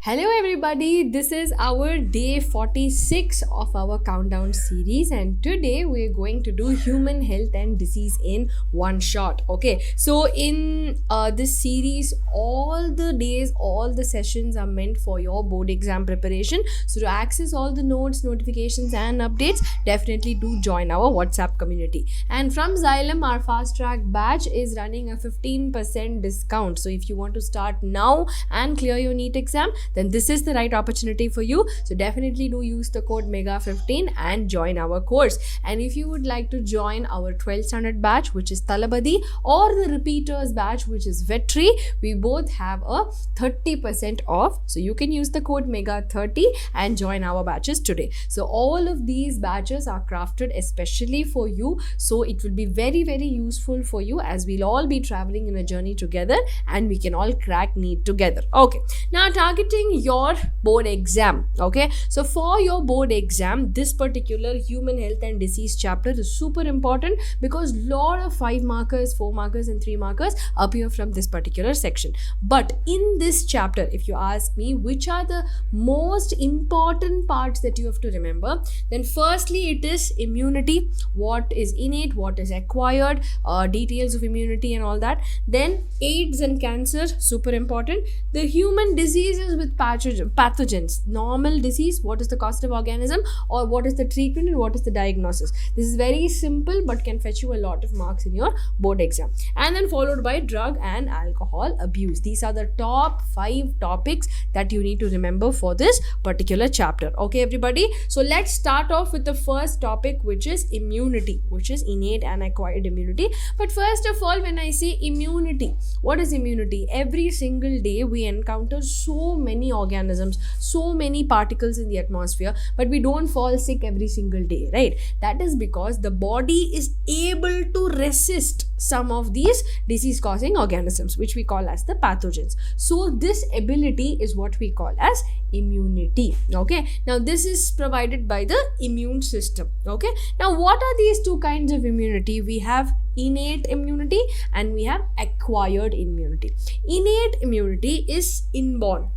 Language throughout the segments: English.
Hello everybody, this is our day 46 of our countdown series, and today we're going to do human health and disease in one shot. Okay, so in this series, all the days, all the sessions are meant for your board exam preparation. So to access all the notes, notifications and updates, definitely do join our WhatsApp community. And from Xylem, our fast track batch is running a 15% discount. So if you want to start now and clear your NEET exam, then this is the right opportunity for you. So definitely do use the code MEGA15 and join our course. And if you would like to join our 12th standard batch, which is Thalapathy, or the repeaters batch, which is VETRI, we both have a 30% off. So you can use the code MEGA30 and join our batches today. So all of these batches are crafted especially for you. So it will be very, very useful for you, as we'll all be traveling in a journey together and we can all crack NEET together. Okay, now targeting your board exam. Okay, so for your board exam, this particular human health and disease chapter is super important because lot of 5 markers, 4 markers and 3 markers appear from this particular section. But in this chapter, if you ask me which are the most important parts that you have to remember, then firstly it is immunity, what is innate, what is acquired, details of immunity and all that. Then AIDS and cancer, super important. The human diseases with pathogens, normal disease, what is the cause of organism, or what is the treatment and what is the diagnosis. This is very simple but can fetch you a lot of marks in your board exam. And then followed by drug and alcohol abuse. These are the top 5 topics that you need to remember for this particular chapter. Okay everybody, so let's start off with the first topic, which is immunity, which is innate and acquired immunity. But first of all, when I say immunity, what is immunity? Every single day we encounter so many organisms, so many particles in the atmosphere, but we don't fall sick every single day, right? That is because the body is able to resist some of these disease causing organisms, which we call as the pathogens. So this ability is what we call as immunity. Okay, now this is provided by the immune system. Okay, now what are these two kinds of immunity? We have innate immunity and we have acquired immunity. Innate immunity is inborn,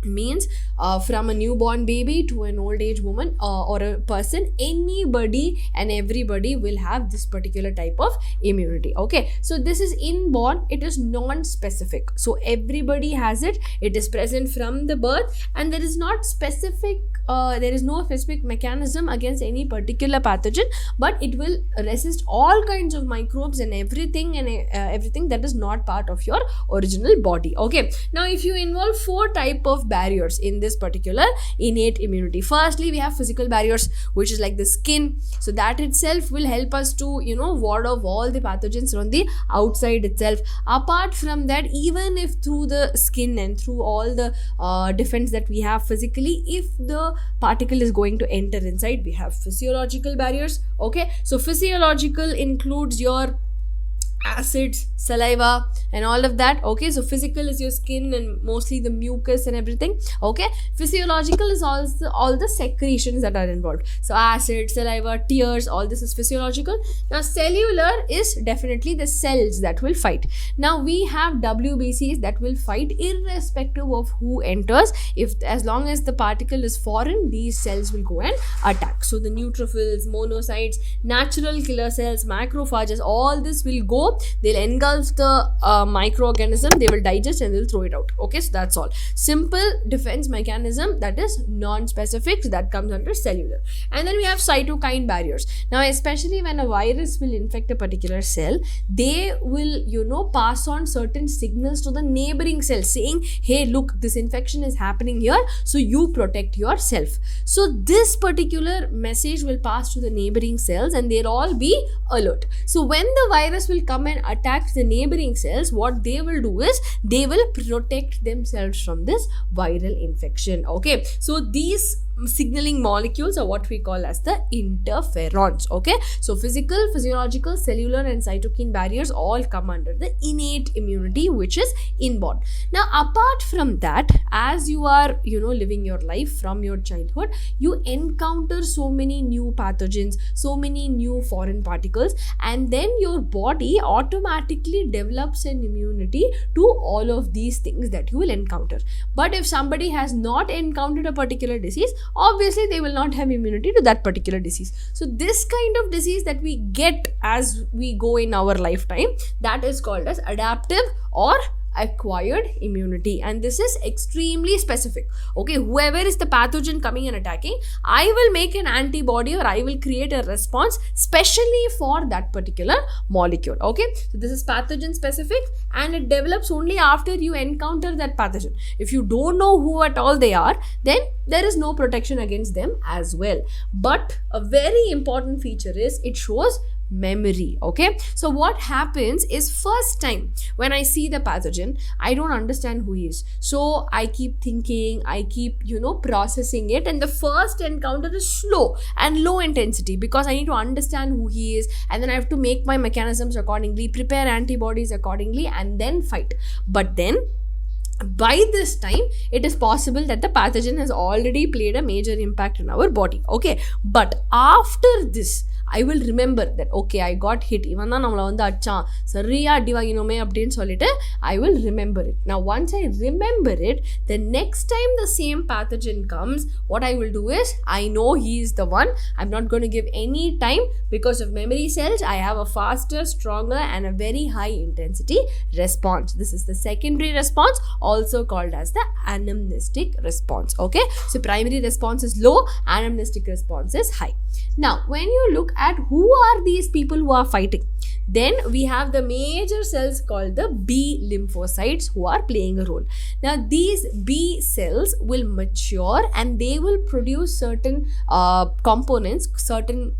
means from a newborn baby to an old age woman or a person, anybody and everybody will have this particular type of immunity. Okay, so this is inborn, it is non-specific, so everybody has it. It is present from the birth and there is not specific there is no specific mechanism against any particular pathogen, but it will resist all kinds of microbes and everything everything that is not part of your original body. Okay, now if you involve 4 type of barriers in this particular innate immunity. Firstly, we have physical barriers, which is like the skin. So that itself will help us to ward off all the pathogens from the outside itself. Apart from that, even if through the skin and through all the defense that we have physically, if the particle is going to enter inside, we have physiological barriers. Okay, so physiological includes your acids, saliva and all of that. Okay, so physical is your skin and mostly the mucus and everything. Okay, physiological is also all the secretions that are involved, so acid, saliva, tears, all this is physiological. Now cellular is definitely the cells that will fight. Now we have WBCs that will fight irrespective of who enters. If as long as the particle is foreign, these cells will go and attack. So the neutrophils, monocytes, natural killer cells, macrophages, all this will go. They'll engulf the microorganism, they will digest and they'll throw it out. Okay, so that's all. Simple defense mechanism that is non-specific, so that comes under cellular. And then we have cytokine barriers. Now especially when a virus will infect a particular cell, they will pass on certain signals to the neighboring cells saying, hey look, this infection is happening here, so you protect yourself. So this particular message will pass to the neighboring cells and they'll all be alert. So when the virus will come and attack the neighboring cells, what they will do is they will protect themselves from this viral infection. Okay, so these signaling molecules are what we call as the interferons. Okay, so physical, physiological, cellular and cytokine barriers all come under the innate immunity, which is inborn. Now apart from that, as you are living your life from your childhood, you encounter so many new pathogens, so many new foreign particles, and then your body automatically develops an immunity to all of these things that you will encounter. But if somebody has not encountered a particular disease, obviously they will not have immunity to that particular disease. So this kind of disease that we get as we go in our lifetime, that is called as adaptive or acquired immunity, and this is extremely specific. Okay, whoever is the pathogen coming and attacking, I will make an antibody or I will create a response specially for that particular molecule. Okay, so this is pathogen specific, and it develops only after you encounter that pathogen. If you don't know who at all they are, then there is no protection against them as well. But a very important feature is it shows memory. Okay, so what happens is, first time when I see the pathogen, I don't understand who he is, so I keep thinking, I keep processing it, and the first encounter is slow and low intensity because I need to understand who he is, and then I have to make my mechanisms accordingly, prepare antibodies accordingly, and then fight. But then by this time, it is possible that the pathogen has already played a major impact in our body. Okay, but after this, I will remember that, okay, I got hit, even though namala vandu achaan seriya adi vaanginome appdin solite, I will remember it. Now once I remember it, the next time the same pathogen comes, what I will do is, I know he is the one, I'm not going to give any time, because of memory cells I have a faster, stronger and a very high intensity response. This is the secondary response, also called as the anamnestic response. Okay, so primary response is low, anamnestic response is high. Now when you look at who are these people who are fighting, then we have the major cells called the B lymphocytes who are playing a role. Now these B cells will mature and they will produce certain components, certain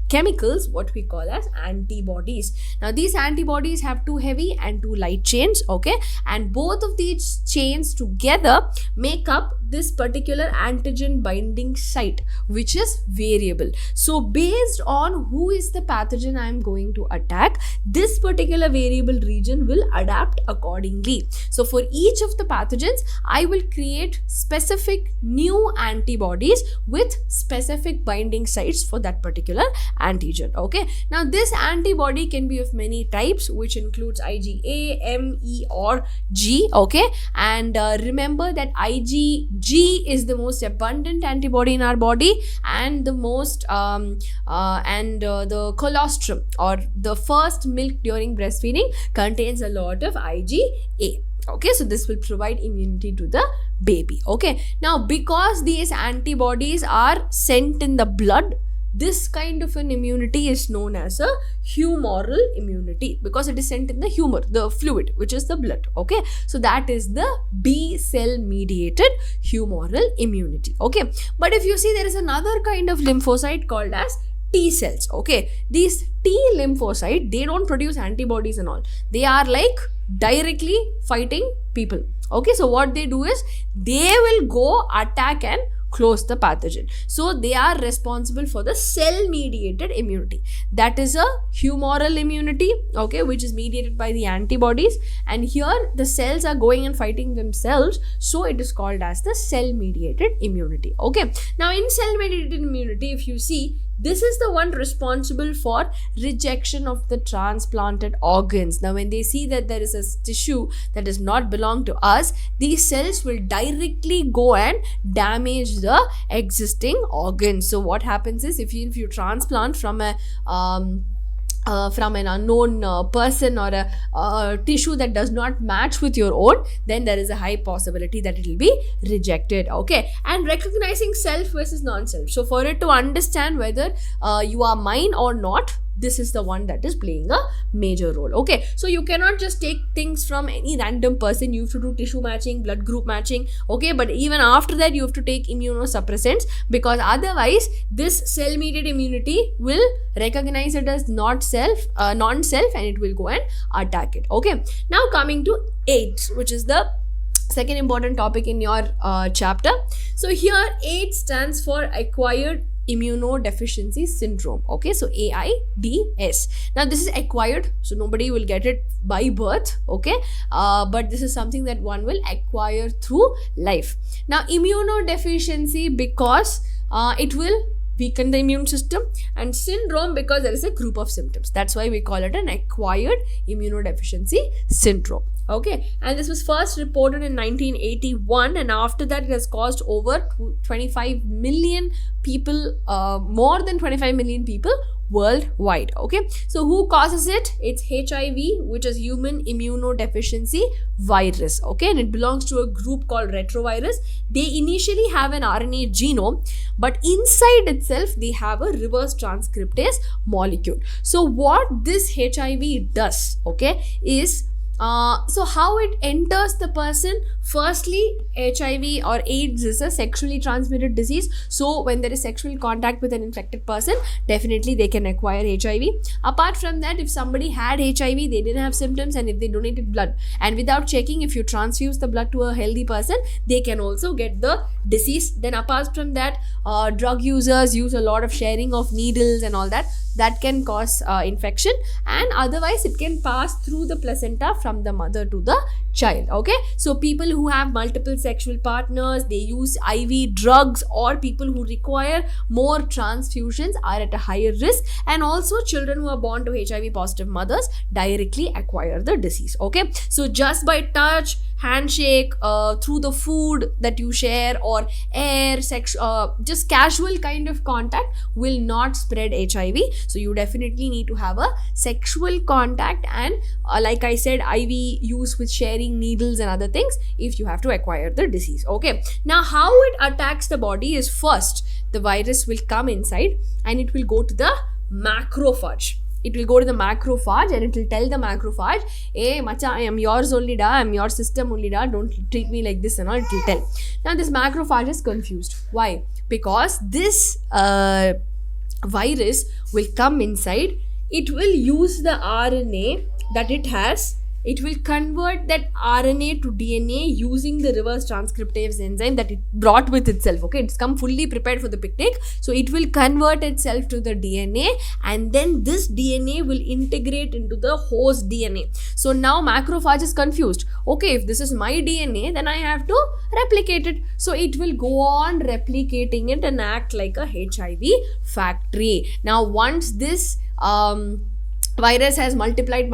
chemicals, what we call as antibodies. Now these antibodies have two heavy and two light chains. Okay, and both of these chains together make up this particular antigen binding site, which is variable. So based on who is the pathogen I am going to attack, this particular variable region will adapt accordingly. So for each of the pathogens, I will create specific new antibodies with specific binding sites for that particular antigen. Okay, now this antibody can be of many types, which includes IgA, M, E or G. Okay, and remember that IgG is the most abundant antibody in our body, and the most the colostrum, or the first milk during breastfeeding, contains a lot of IgA. Okay, so this will provide immunity to the baby. Okay, now because these antibodies are sent in the blood, this kind of an immunity is known as a humoral immunity, because it is sent in the humor, the fluid, which is the blood. Okay, so that is the B cell mediated humoral immunity. Okay, but if you see, there is another kind of lymphocyte called as T cells. Okay, these T lymphocyte, they don't produce antibodies and all, they are like directly fighting people. Okay, so what they do is, they will go attack and close the pathogen. So they are responsible for the cell mediated immunity. That is a humoral immunity, okay, which is mediated by the antibodies, and here the cells are going and fighting themselves, so it is called as the cell mediated immunity. Okay, now in cell mediated immunity, if you see, this is the one responsible for rejection of the transplanted organs. Now when they see that there is a tissue that does not belong to us, these cells will directly go and damage the existing organs. So what happens is, if you transplant from a from an unknown person, or a tissue that does not match with your own, then there is a high possibility that it will be rejected. Okay, and recognizing self versus non-self. So for it to understand whether you are mine or not, this is the one that is playing a major role. Okay, so you cannot just take things from any random person. You have to do tissue matching, blood group matching. Okay, but even after that, you have to take immunosuppressants, because otherwise this cell mediated immunity will recognize it as non-self, and it will go and attack it. Okay, now coming to AIDS, which is the second important topic in your chapter. So here AIDS stands for acquired immunodeficiency syndrome. Okay, so AIDS. Now this is acquired, so nobody will get it by birth. Okay, but this is something that one will acquire through life. Now immunodeficiency, because it will weaken the immune system, and syndrome because there is a group of symptoms. That's why we call it an acquired immunodeficiency syndrome. Okay, and this was first reported in 1981, and after that it has caused over 25 million people, more than 25 million people worldwide. Okay, so who causes it? It's HIV, which is human immunodeficiency virus. Okay, and it belongs to a group called retrovirus. They initially have an RNA genome, but inside itself they have a reverse transcriptase molecule. So what this HIV does, okay, is so how it enters the person? Firstly, HIV or AIDS is a sexually transmitted disease. So when there is sexual contact with an infected person, definitely they can acquire HIV. Apart from that, if somebody had HIV, they didn't have symptoms, and if they donated blood, and without checking, if you transfuse the blood to a healthy person, they can also get the disease. Then apart from that, drug users use a lot of sharing of needles and all that. That can cause infection, and otherwise it can pass through the placenta from the mother to the child. Okay, so people who have multiple sexual partners, they use IV drugs, or people who require more transfusions are at a higher risk, and also children who are born to HIV positive mothers directly acquire the disease. Okay, so just by touch, handshake, through the food that you share, or air, sex, just casual kind of contact will not spread HIV. So you definitely need to have a sexual contact, and like I said, IV use with sharing needles and other things if you have to acquire the disease. Okay, now how it attacks the body is, first the virus will come inside and it will go to the macrophage. It will go to the macrophage and it will tell the macrophage, hey macha, I am yours only da, I am your system only da, don't treat me like this and all. It will tell. Now this macrophage is confused. Why? Because this virus will come inside, it will use the RNA that it has, it will convert that RNA to DNA using the reverse transcriptase enzyme that it brought with itself. Okay, it's come fully prepared for the picnic, so it will convert itself to the DNA, and then this DNA will integrate into the host DNA. So now macrophage is confused. Okay, if this is my DNA, then I have to replicate it. So it will go on replicating it and act like a HIV factory. Now once this virus has multiplied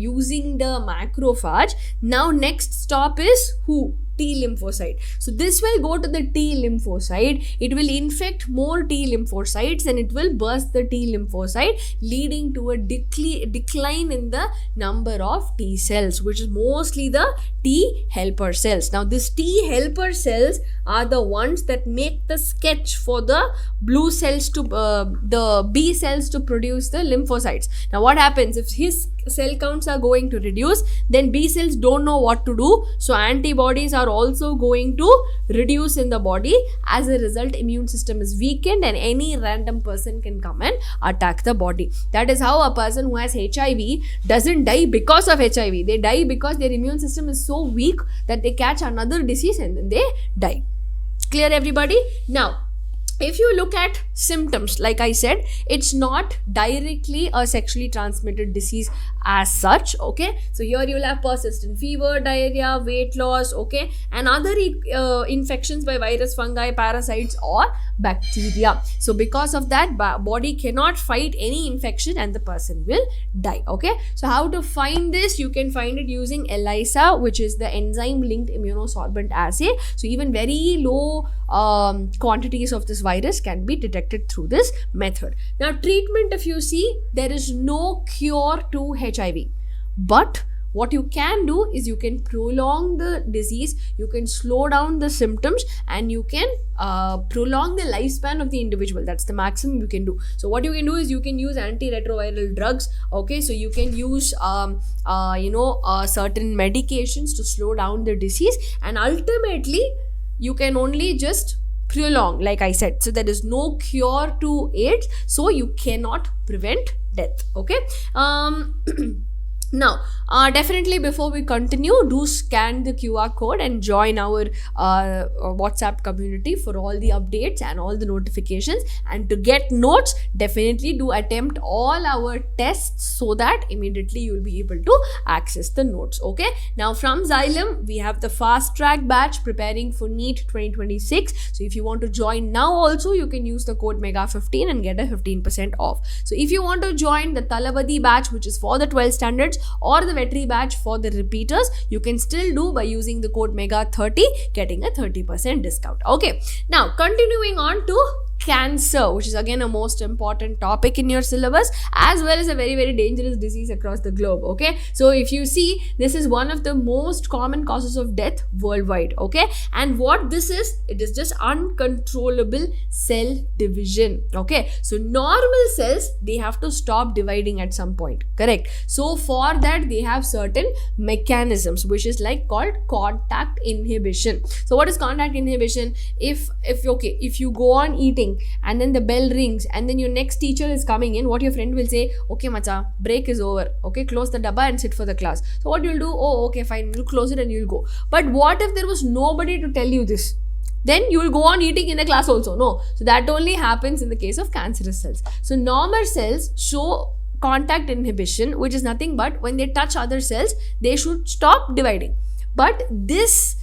using the macrophage, now next stop is who? T lymphocyte. So this will go to the T lymphocyte, it will infect more T lymphocytes, and it will burst the T lymphocyte, leading to a decline in the number of T cells, which is mostly the T helper cells. Now this T helper cells are the ones that make the sketch for the blue cells to the B cells to produce the lymphocytes. Now what happens if his cell counts are going to reduce, then B cells don't know what to do, so antibodies are also going to reduce in the body. As a result, immune system is weakened and any random person can come and attack the body. That is how a person who has HIV doesn't die because of HIV. They die because their immune system is so weak that they catch another disease and then they die. Clear, everybody? Now if you look at symptoms, like I said, it's not directly a sexually transmitted disease as such. Okay, so here you will have persistent fever, diarrhea, weight loss, okay, and other infections by virus, fungi, parasites or bacteria. So because of that, body cannot fight any infection and the person will die. Okay, so how to find this? You can find it using ELISA, which is the enzyme linked immunosorbent assay. So even very low quantities of this virus can be detected through this method. Now treatment, if you see, there is no cure to HIV, but what you can do is you can prolong the disease, you can slow down the symptoms, and you can prolong the lifespan of the individual. That's the maximum you can do. So what you can do is you can use antiretroviral drugs. Okay, so you can use certain medications to slow down the disease, and ultimately you can only just prolong, like I said. So there is no cure to AIDS, so you cannot prevent death. Okay, Now, definitely before we continue, do scan the QR code and join our WhatsApp community for all the updates and all the notifications. And to get notes, definitely do attempt all our tests so that immediately you will be able to access the notes. Okay. Now, from Xylem, we have the fast track batch preparing for NEET 2026. So if you want to join now also, you can use the code MEGA15 and get a 15% off. So if you want to join the Thalapathy batch, which is for the 12 standards, or the VETRI batch for the repeaters, you can still do by using the code MEGA30, getting a 30% discount. Okay, now continuing on to cancer, which is again a most important topic in your syllabus, as well as a very, very dangerous disease across the globe. Okay, so if you see, this is one of the most common causes of death worldwide. Okay, and what this is, it is just uncontrollable cell division. Okay, so normal cells, they have to stop dividing at some point, correct? So for that, they have certain mechanisms, which is like called contact inhibition. So what is contact inhibition? If you go on eating and then the bell rings and then your next teacher is coming in, what your friend will say, okay macha, break is over, okay, close the dabba and sit for the class. So what you'll do, oh okay fine, you'll close it and you'll go. But what if there was nobody to tell you this? Then you will go on eating in the class also. No, so that only happens in the case of cancerous cells. So normal cells show contact inhibition, which is nothing but when they touch other cells, they should stop dividing. But this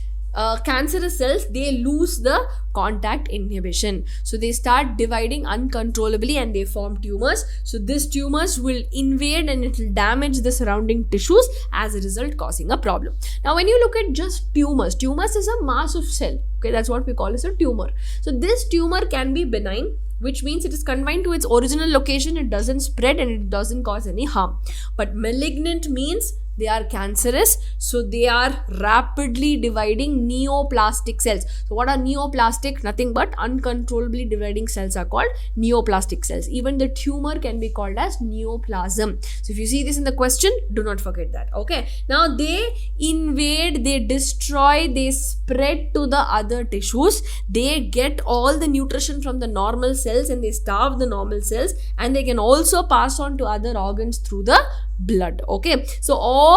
cancerous cells, they lose the contact inhibition, so they start dividing uncontrollably and they form tumors. So these tumors will invade and it will damage the surrounding tissues, as a result causing a problem. Now when you look at just tumors is a mass of cell. Okay, that's what we call as a tumor. So this tumor can be benign, which means it is confined to its original location, it doesn't spread and it doesn't cause any harm. But malignant means they are cancerous, so they are rapidly dividing neoplastic cells. So what are neoplastic? Nothing but uncontrollably dividing cells are called neoplastic cells. Even the tumor can be called as neoplasm. So if you see this in the question, do not forget that. Okay, now they invade, they destroy, they spread to the other tissues, they get all the nutrition from the normal cells and they starve the normal cells, and they can also pass on to other organs through the blood. Okay, so all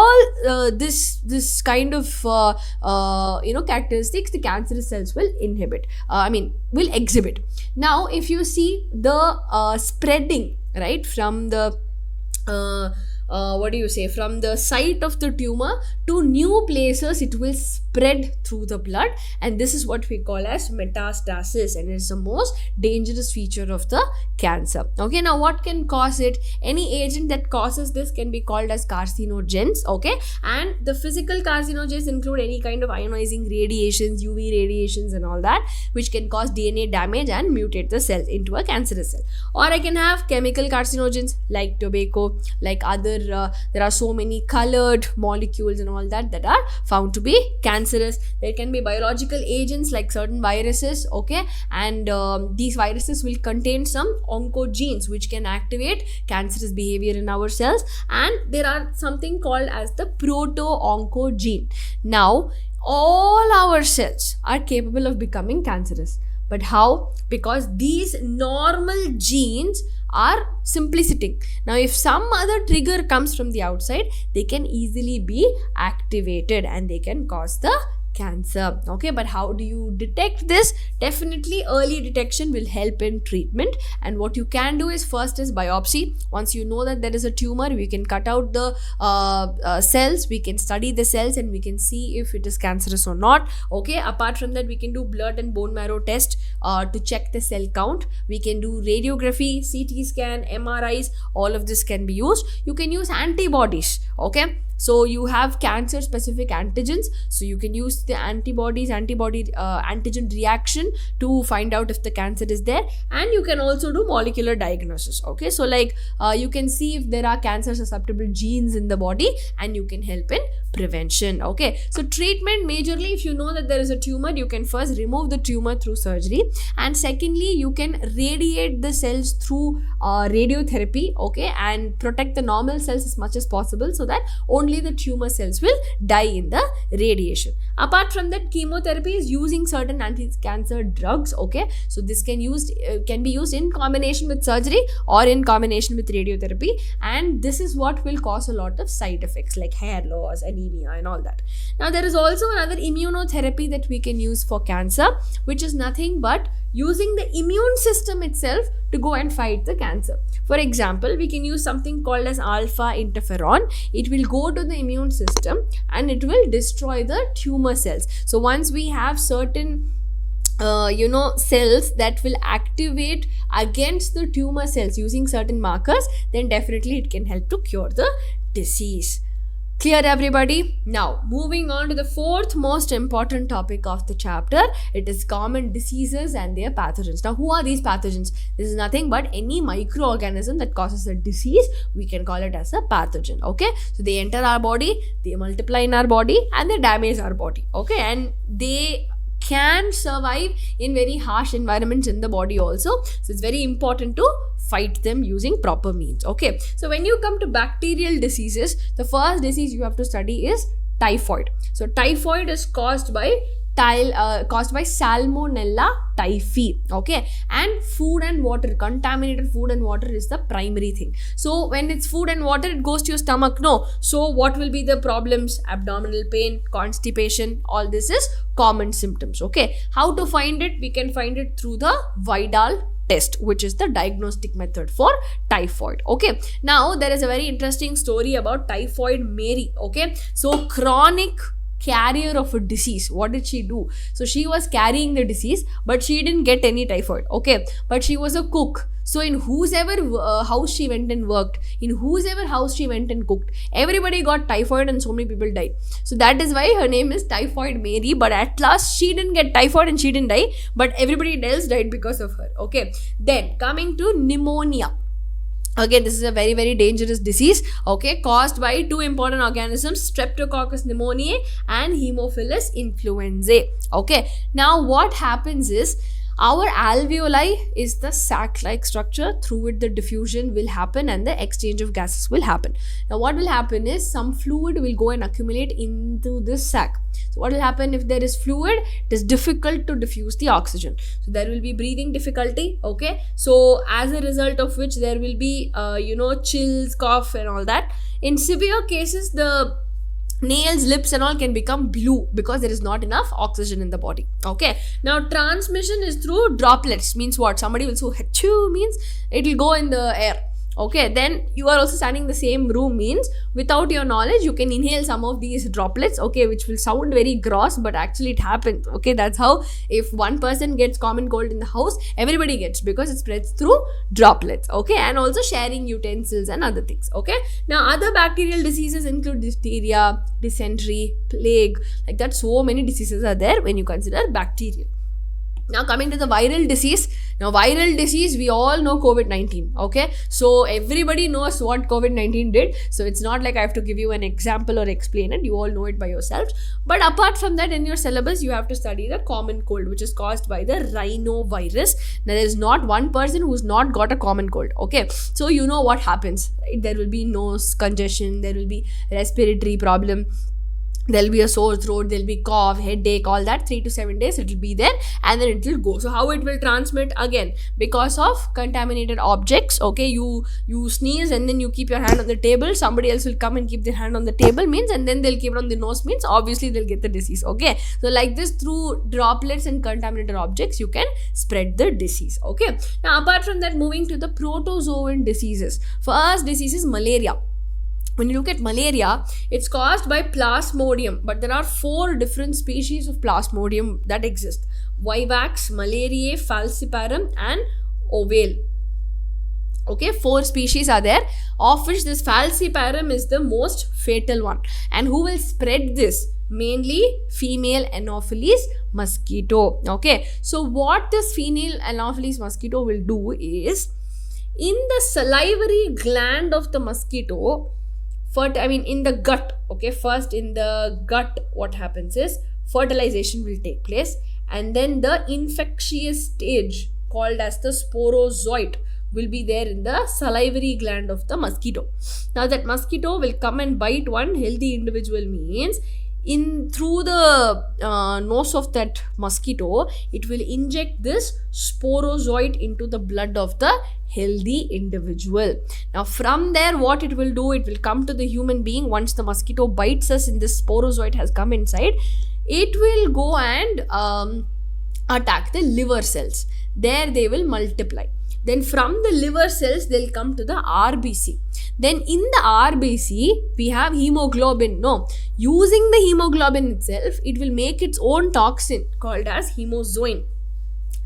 this kind of characteristics the cancerous cells will will exhibit. Now if you see the spreading, right, from the from the site of the tumor to new places, it will spread through the blood, and this is what we call as metastasis, and it's the most dangerous feature of the cancer. Okay, now what can cause it? Any agent that causes this can be called as carcinogens. Okay, and the physical carcinogens include any kind of ionizing radiations, UV radiations and all that, which can cause DNA damage and mutate the cells into a cancerous cell. Or I can have chemical carcinogens like tobacco, like other there are so many colored molecules and all that are found to be cancerous. There can be biological agents like certain viruses. Okay, and these viruses will contain some oncogenes which can activate cancerous behavior in our cells, and there are something called as the proto-oncogene. Now all our cells are capable of becoming cancerous, but how? Because these normal genes are simply sitting. Now if some other trigger comes from the outside, they can easily be activated and they can cause the cancer. Okay, but how do you detect this? Definitely early detection will help in treatment, and what you can do is first is biopsy. Once you know that there is a tumor, we can cut out the cells, we can study the cells and we can see if it is cancerous or not. Okay, apart from that, we can do blood and bone marrow test to check the cell count. We can do radiography, CT scan, MRIs, all of this can be used. You can use antibodies. Okay, so you have cancer specific antigens, so you can use the antibody antigen reaction to find out if the cancer is there, and you can also do molecular diagnosis. Okay, so like you can see if there are cancer susceptible genes in the body and you can help in prevention. Okay, so treatment majorly, if you know that there is a tumor, you can first remove the tumor through surgery, and secondly you can radiate the cells through radiotherapy. Okay, and protect the normal cells as much as possible so that only only the tumor cells will die in the radiation. Apart from that, chemotherapy is using certain anti-cancer drugs. Okay, so this can be used in combination with surgery or in combination with radiotherapy, and this is what will cause a lot of side effects like hair loss, anemia, and all that. Now there is also another immunotherapy that we can use for cancer, which is nothing but using the immune system itself to go and fight the cancer. For example, we can use something called as alpha interferon. It will go to the immune system and it will destroy the tumor cells. So once we have certain cells that will activate against the tumor cells using certain markers, then definitely it can help to cure the disease. Clear, everybody? Now, moving on to the fourth most important topic of the chapter. It is common diseases and their pathogens. Now, who are these pathogens? This is nothing but any microorganism that causes a disease. We can call it as a pathogen. Okay, so they enter our body, they multiply in our body, and they damage our body. Okay, and they can survive in very harsh environments in the body also. So it's very important to fight them using proper means. Okay, so when you come to bacterial diseases, the first disease you have to study is typhoid. So typhoid is caused by Salmonella typhi. Okay, and food and water, contaminated food and water is the primary thing. So when it's food and water, it goes to your stomach. No, so what will be the problems? Abdominal pain, constipation, all this is common symptoms. Okay, how to find it? We can find it through the Vidal test, which is the diagnostic method for typhoid. Okay, now there is a very interesting story about typhoid Mary. Okay, so chronic carrier of a disease. What did she do? So she was carrying the disease, but she didn't get any typhoid. Okay, but she was a cook. So in whosever house she went and worked, in whosever house she went and cooked, everybody got typhoid and so many people died. So that is why her name is Typhoid Mary. But at last she didn't get typhoid and she didn't die, but everybody else died because of her. Okay, then coming to pneumonia. Again, this is a very, very dangerous disease, okay, caused by two important organisms, Streptococcus pneumoniae and Haemophilus influenzae. Okay, now what happens is, our alveoli is the sac-like structure through which the diffusion will happen and the exchange of gases will happen. Now what will happen is, some fluid will go and accumulate into this sac. So what will happen if there is fluid? It is difficult to diffuse the oxygen. So there will be breathing difficulty. Okay, so as a result of which there will be chills, cough and all that. In severe cases, the nails, lips and all can become blue because there is not enough oxygen in the body. Okay, now transmission is through droplets. Means what? Somebody will say achoo, means it will go in the air. Okay, then you are also standing in the same room, means without your knowledge you can inhale some of these droplets, okay, which will sound very gross, but actually it happens. Okay, that's how if one person gets common cold in the house, everybody gets, because it spreads through droplets. Okay, and also sharing utensils and other things. Okay, now other bacterial diseases include diphtheria, dysentery, plague, like that. So many diseases are there when you consider bacterial. Now coming to the viral disease. Now viral disease, we all know COVID-19. Okay, so everybody knows what COVID-19 did. So it's not like I have to give you an example or explain it. You all know it by yourselves. But apart from that, in your syllabus, you have to study the common cold, which is caused by the rhinovirus. Now there is not one person who's not got a common cold. Okay, so you know what happens, right? There will be nose congestion, there will be respiratory problem, there'll be a sore throat, there'll be cough, headache, all that. 3 to 7 days it will be there and then it will go. So how it will transmit? Again, because of contaminated objects. Okay, you sneeze and then you keep your hand on the table, somebody else will come and keep their hand on the table, means, and then they'll keep it on the nose, means obviously they'll get the disease. Okay, so like this, through droplets and contaminated objects you can spread the disease. Okay, now apart from that, moving to the protozoan diseases. First disease is malaria. When you look at malaria, it's caused by Plasmodium, but there are 4 different species of Plasmodium that exist: Vivax, Malariae, Falciparum and Ovale. Okay, 4 species are there, of which this Falciparum is the most fatal one. And who will spread this? Mainly female Anopheles mosquito. Okay, so what this female Anopheles mosquito will do is, in the salivary gland of the mosquito, in the gut, okay, first in the gut, what happens is fertilization will take place, and then the infectious stage called as the sporozoite will be there in the salivary gland of the mosquito. Now that mosquito will come and bite one healthy individual means in through the nose of that mosquito, it will inject this sporozoite into the blood of the healthy individual. Now from there, what it will do, it will come to the human being. Once the mosquito bites us and this sporozoite has come inside, it will go and attack the liver cells. There they will multiply. Then from the liver cells, they'll come to the RBC. Then in the RBC, we have hemoglobin. No, using the hemoglobin itself, it will make its own toxin called as hemozoin,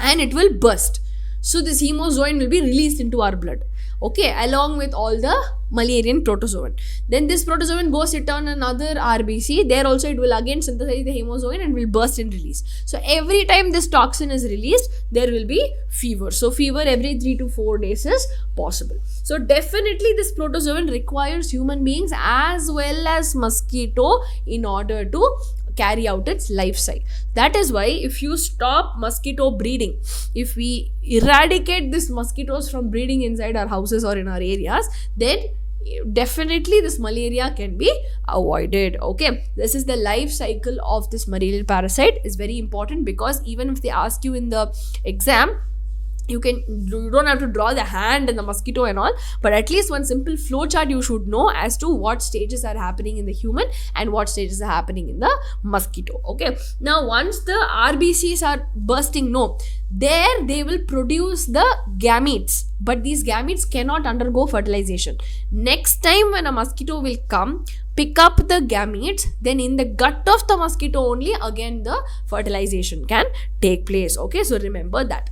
and it will burst. So this hemozoin will be released into our blood, okay, along with all the Malarian protozoan. Then this protozoan goes sit on another RBC. There also it will again synthesize the hemozoin and will burst and release. So every time this toxin is released, there will be fever. So fever every 3 to 4 days is possible. So definitely this protozoan requires human beings as well as mosquito in order to carry out its life cycle. That is why if you stop mosquito breeding, if we eradicate these mosquitoes from breeding inside our houses or in our areas, then definitely this malaria can be avoided. Okay, this is the life cycle of this malarial parasite. Is very important because even if they ask you in the exam, you don't have to draw the hand and the mosquito and all, but at least one simple flow chart you should know as to what stages are happening in the human and what stages are happening in the mosquito. Okay, now once the RBCs are bursting, there they will produce the gametes, but these gametes cannot undergo fertilization. Next time when a mosquito will come, pick up the gametes, then in the gut of the mosquito only again the fertilization can take place. Okay, so remember that.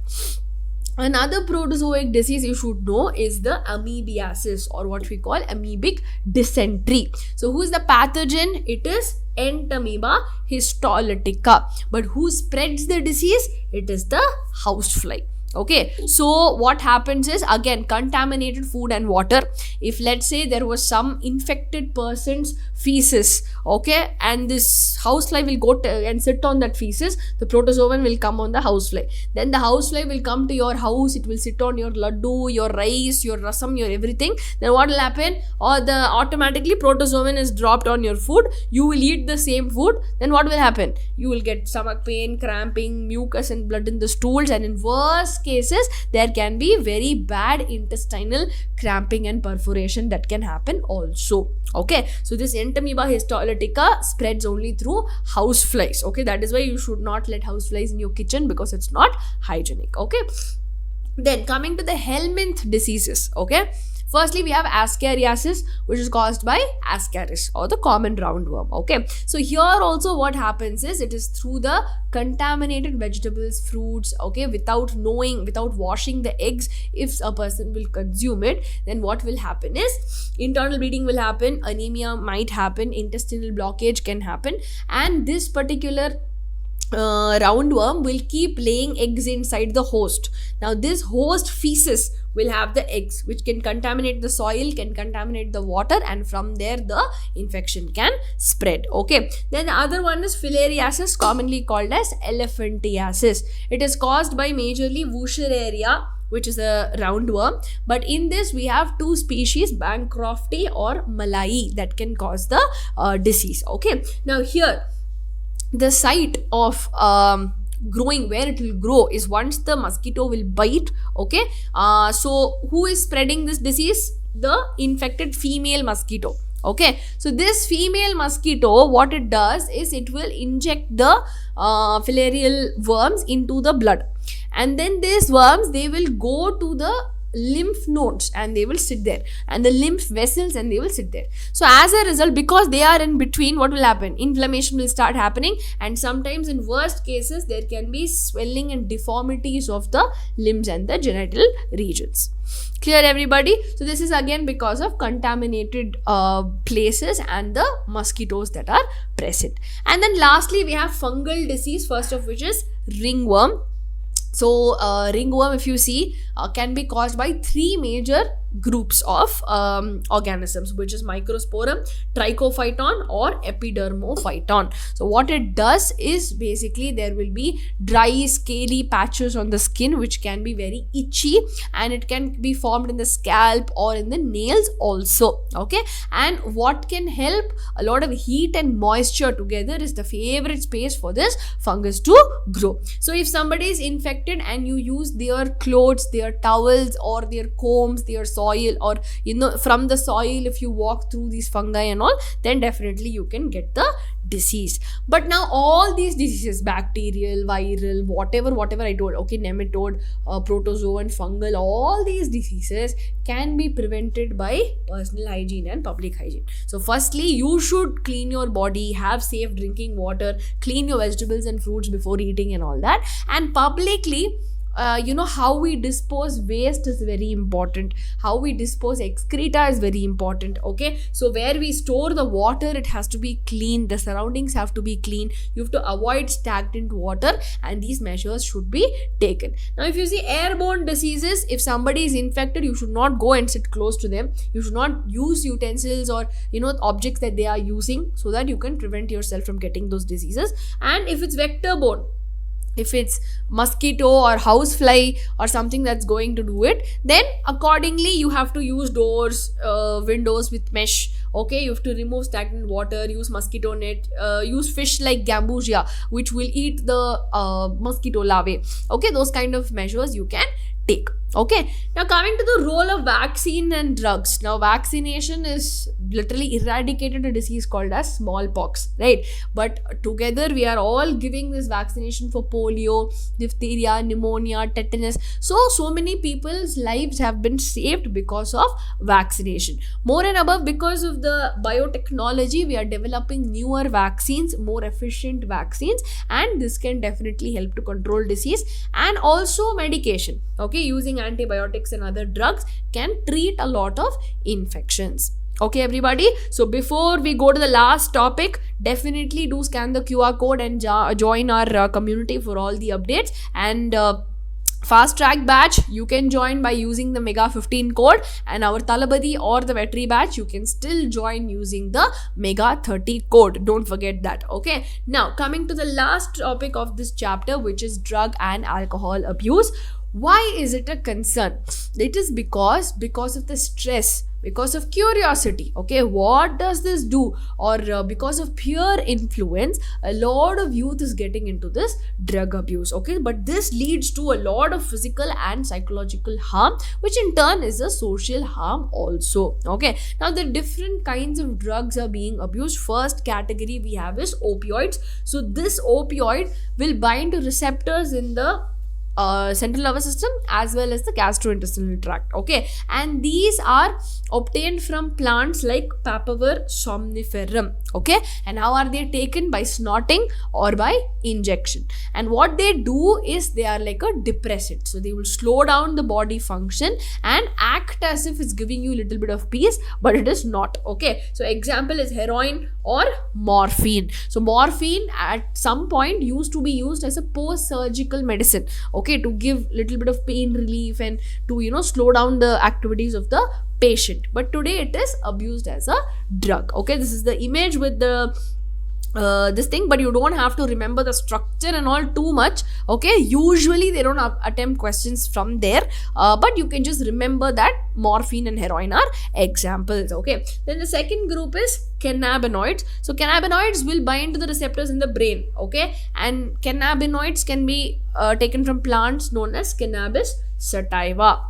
Another protozoic disease you should know is the amoebiasis, or what we call amoebic dysentery. So who is the pathogen? It is Entamoeba histolytica. But who spreads the disease? It is the housefly. Okay, so what happens is, again, contaminated food and water. If let's say there was some infected person's feces, okay, and this housefly will go and sit on that feces, the protozoan will come on the housefly. Then the housefly will come to your house, it will sit on your laddu, your rice, your rasam, your everything. Then what will happen? Or the automatically protozoan is dropped on your food, you will eat the same food. Then what will happen? You will get stomach pain, cramping, mucus and blood in the stools, and in worst cases there can be very bad intestinal cramping and perforation that can happen also. Okay, so this Entamoeba histolytica spreads only through houseflies. Okay, that is why you should not let houseflies in your kitchen because it's not hygienic. Okay, then coming to the helminth diseases. Okay, firstly, we have ascariasis, which is caused by ascaris or the common roundworm. Okay, so here also what happens is, it is through the contaminated vegetables, fruits, okay, without washing the eggs. If a person will consume it, then what will happen is internal bleeding will happen, anemia might happen, intestinal blockage can happen, and this particular roundworm will keep laying eggs inside the host. Now this host feces will have the eggs, which can contaminate the soil, can contaminate the water, and from there the infection can spread. Okay, then the other one is filariasis, commonly called as elephantiasis. It is caused by majorly Wuchereria, which is a roundworm, but in this we have two species, Bancrofti or Malai, that can cause the disease. Okay, now here the site of growing, where it will grow, is once the mosquito will bite. Okay, so who is spreading this disease? The infected female mosquito. Okay, so this female mosquito, what it does is it will inject the filarial worms into the blood, and then these worms, they will go to the lymph nodes and they will sit there, and the lymph vessels, and they will sit there. So as a result, because they are in between, what will happen? Inflammation will start happening, and sometimes in worst cases there can be swelling and deformities of the limbs and the genital regions. Clear, everybody? So this is again because of contaminated places and the mosquitoes that are present. And then lastly, we have fungal disease, first of which is ringworm. So ringworm, if you see, can be caused by three major groups of organisms, which is Microsporum, Trichophyton, or Epidermophyton. So what it does is basically there will be dry scaly patches on the skin which can be very itchy, and it can be formed in the scalp or in the nails also. Okay, and what can help a lot of heat and moisture together is the favorite space for this fungus to grow. So if somebody is infected and you use their clothes, their towels, or their combs, their soil, or from the soil, if you walk through these fungi and all, then definitely you can get the disease. But now all these diseases, bacterial, viral, whatever I told, okay, nematode, protozoan, fungal, all these diseases can be prevented by personal hygiene and public hygiene. So firstly, you should clean your body, have safe drinking water, clean your vegetables and fruits before eating and all that. And publicly, how we dispose waste is very important. How we dispose excreta is very important. Okay, so where we store the water, it has to be clean. The surroundings have to be clean. You have to avoid stagnant water, and these measures should be taken. Now, if you see airborne diseases, if somebody is infected, you should not go and sit close to them. You should not use utensils or objects that they are using, so that you can prevent yourself from getting those diseases. And if it's vector borne, if it's mosquito or housefly or something that's going to do it, then accordingly you have to use doors, windows with mesh. Okay, you have to remove stagnant water, use mosquito net, use fish like gambusia, which will eat the mosquito larvae. Okay, those kind of measures you can take. Okay, now coming to the role of vaccine and drugs. Now, vaccination is literally eradicated a disease called as smallpox, right? But together we are all giving this vaccination for polio, diphtheria, pneumonia, tetanus. So many people's lives have been saved because of vaccination. More and above, because of the biotechnology, we are developing newer vaccines, more efficient vaccines, and this can definitely help to control disease. And also medication, okay, using antibiotics and other drugs can treat a lot of infections. Okay, everybody, so before we go to the last topic, definitely do scan the QR code and join our community for all the updates. And fast track batch you can join by using the mega 15 code, and our Thalapathy or the VETRI batch you can still join using the mega 30 code. Don't forget that. Okay, now coming to the last topic of this chapter, which is drug and alcohol abuse. Why is it a concern? It is because of the stress, because of curiosity. Okay, what does this do? Or because of peer influence, a lot of youth is getting into this drug abuse. Okay, but this leads to a lot of physical and psychological harm, which in turn is a social harm also. Okay, now the different kinds of drugs are being abused. First category we have is opioids. So this opioid will bind to receptors in the central nervous system as well as the gastrointestinal tract. Okay, and these are obtained from plants like Papaver somniferum. Okay, and how are they taken? By snorting or by injection. And what they do is they are like a depressant, so they will slow down the body function and act as if it's giving you a little bit of peace, but it is not. Okay, so example is heroin or morphine. So morphine at some point used to be used as a post-surgical medicine, okay, to give little bit of pain relief and to slow down the activities of the patient. But today it is abused as a drug. Okay, this is the image with the this thing, but you don't have to remember the structure and all too much. Okay, usually they don't attempt questions from there, but you can just remember that morphine and heroin are examples. Okay, then the second group is cannabinoids. So cannabinoids will bind to the receptors in the brain. Okay, and cannabinoids can be taken from plants known as cannabis sativa.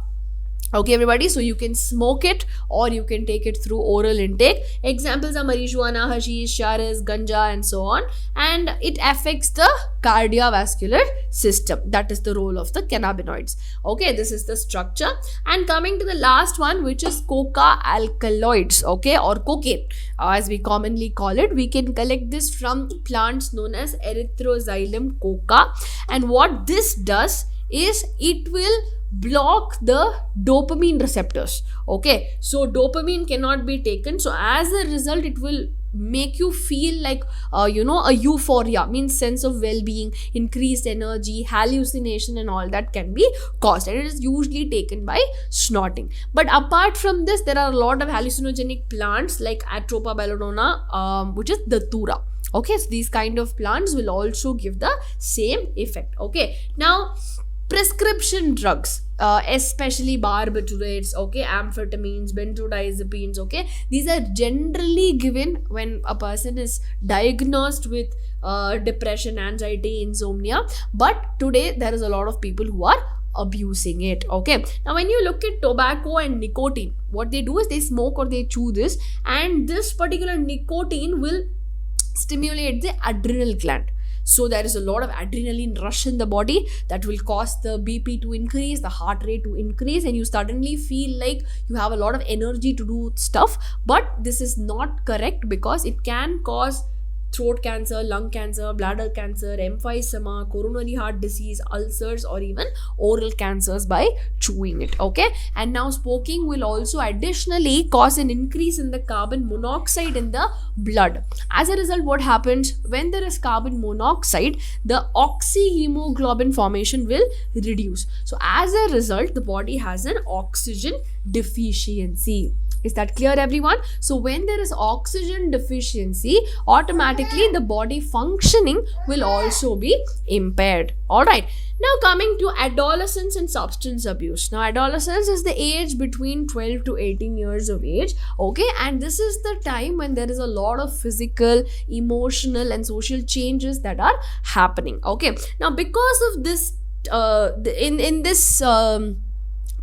Okay, everybody, so you can smoke it or you can take it through oral intake. Examples are marijuana, hashish, charas, ganja, and so on. And it affects the cardiovascular system. That is the role of the cannabinoids. Okay, this is the structure. And coming to the last one, which is coca alkaloids, okay, or cocaine, as we commonly call it. We can collect this from plants known as Xylem coca. And what this does is it will block the dopamine receptors. Okay, so dopamine cannot be taken, so as a result it will make you feel like a euphoria, means sense of well-being, increased energy, hallucination and all that can be caused, and it is usually taken by snorting. But apart from this, there are a lot of hallucinogenic plants like Atropa belladonna, which is datura. Okay, so these kind of plants will also give the same effect. Okay, now prescription drugs, especially barbiturates, okay, amphetamines, benzodiazepines, okay, these are generally given when a person is diagnosed with depression, anxiety, insomnia. But today there is a lot of people who are abusing it. Okay, now when you look at tobacco and nicotine, what they do is they smoke or they chew this, and this particular nicotine will stimulate the adrenal gland. So there is a lot of adrenaline rush in the body that will cause the BP to increase, the heart rate to increase, and you suddenly feel like you have a lot of energy to do stuff. But this is not correct, because it can cause throat cancer, lung cancer, bladder cancer, emphysema, coronary heart disease, ulcers, or even oral cancers by chewing it. Okay, and now smoking will also additionally cause an increase in the carbon monoxide in the blood. As a result, what happens when there is carbon monoxide, the oxyhemoglobin formation will reduce. So as a result, the body has an oxygen deficiency. Is that clear, everyone? So when there is oxygen deficiency, automatically the body functioning will also be impaired. All right, now coming to adolescence and substance abuse. Now adolescence is the age between 12 to 18 years of age. Okay, and this is the time when there is a lot of physical, emotional and social changes that are happening. Okay, now because of this in this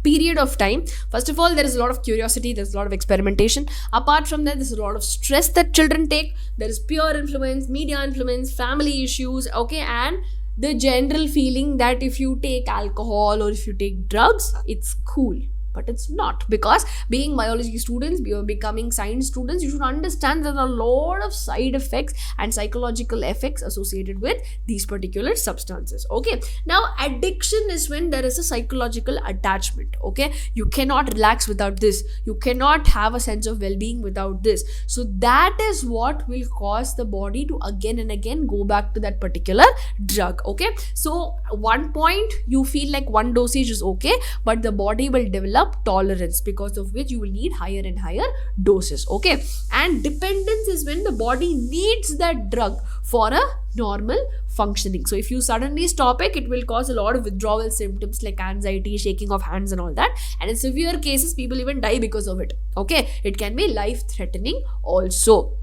period of time, first of all, there is a lot of curiosity, there's a lot of experimentation. Apart from that, there's a lot of stress that children take. There is peer influence, media influence, family issues, okay, and the general feeling that if you take alcohol or if you take drugs, it's cool. But it's not, because being biology students, becoming science students, you should understand there are a lot of side effects and psychological effects associated with these particular substances. Okay, now addiction is when there is a psychological attachment. Okay, you cannot relax without this, you cannot have a sense of well-being without this. So that is what will cause the body to again and again go back to that particular drug. Okay, so one point you feel like one dosage is okay, but the body will develop tolerance, because of which you will need higher and higher doses. Okay, and dependence is when the body needs that drug for a normal functioning. So if you suddenly stop it, it will cause a lot of withdrawal symptoms like anxiety, shaking of hands and all that, and in severe cases people even die because of it. Okay, it can be life threatening also.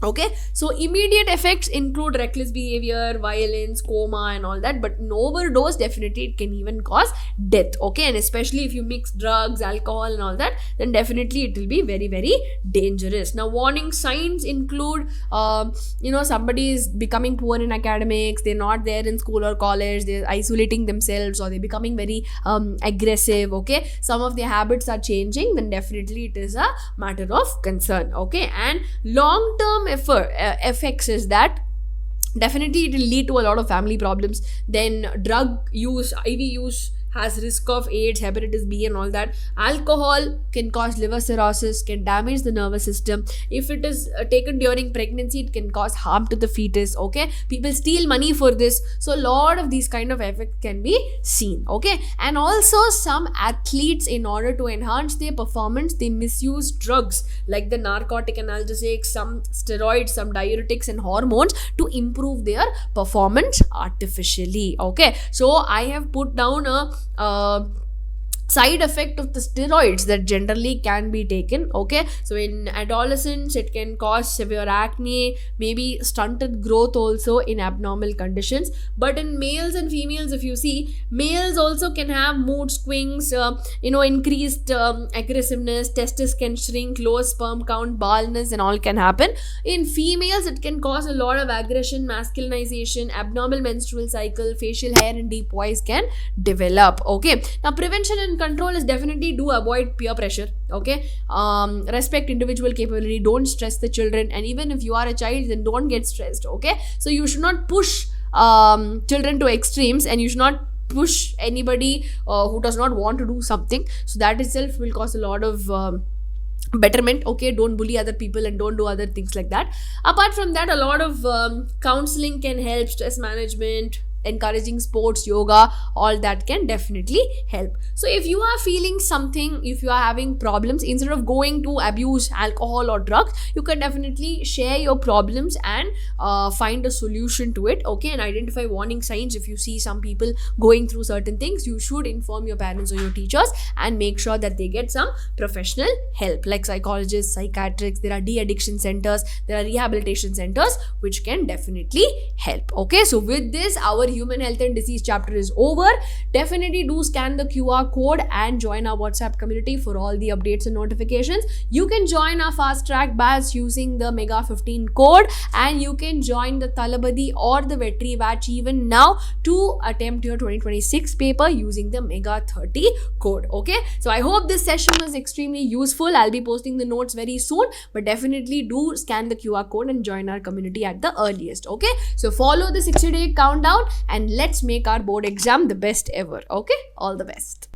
Okay, so immediate effects include reckless behavior, violence, coma and all that, but an overdose, definitely it can even cause death. Okay, and especially if you mix drugs, alcohol and all that, then definitely it will be very, very dangerous. Now warning signs include somebody is becoming poor in academics, they're not there in school or college, they're isolating themselves, or they're becoming very aggressive. Okay, some of their habits are changing, then definitely it is a matter of concern. Okay, and long term effects is that definitely it will lead to a lot of family problems. Then drug use, IV use has risk of AIDS, hepatitis B and all that. Alcohol can cause liver cirrhosis, can damage the nervous system. If it is taken during pregnancy, it can cause harm to the fetus. Okay, people steal money for this, so a lot of these kind of effects can be seen. Okay, and also some athletes, in order to enhance their performance, they misuse drugs like the narcotic analgesics, some steroids, some diuretics and hormones to improve their performance artificially. Okay, so I have put down a side effect of the steroids that generally can be taken. Okay, so in adolescents it can cause severe acne, maybe stunted growth also in abnormal conditions. But in males and females, if you see, males also can have mood swings, increased aggressiveness, testes can shrink, low sperm count, baldness and all can happen. In females it can cause a lot of aggression, masculinization, abnormal menstrual cycle, facial hair and deep voice can develop. Okay, now prevention and control is definitely do avoid peer pressure. Okay, respect individual capability, don't stress the children, and even if you are a child, then don't get stressed. Okay, so you should not push children to extremes, and you should not push anybody who does not want to do something. So that itself will cause a lot of betterment. Okay, don't bully other people and don't do other things like that. Apart from that, a lot of counseling can help, stress management, encouraging sports, yoga, all that can definitely help. So if you are feeling something, if you are having problems, instead of going to abuse alcohol or drugs, you can definitely share your problems and find a solution to it. Okay, and identify warning signs. If you see some people going through certain things, you should inform your parents or your teachers and make sure that they get some professional help, like psychologists, psychiatrists. There are de-addiction centers, there are rehabilitation centers which can definitely help. Okay, so with this, our human health and disease chapter is over. Definitely do scan the QR code and join our WhatsApp community for all the updates and notifications. You can join our fast track batch using the Mega 15 code, and you can join the Thalapathy or the VETRI batch even now to attempt your 2026 paper using the Mega 30 code. Okay, so I hope this session was extremely useful. I'll be posting the notes very soon, but definitely do scan the QR code and join our community at the earliest. Okay, so follow the 60-day countdown and let's make our board exam the best ever. Okay, all the best.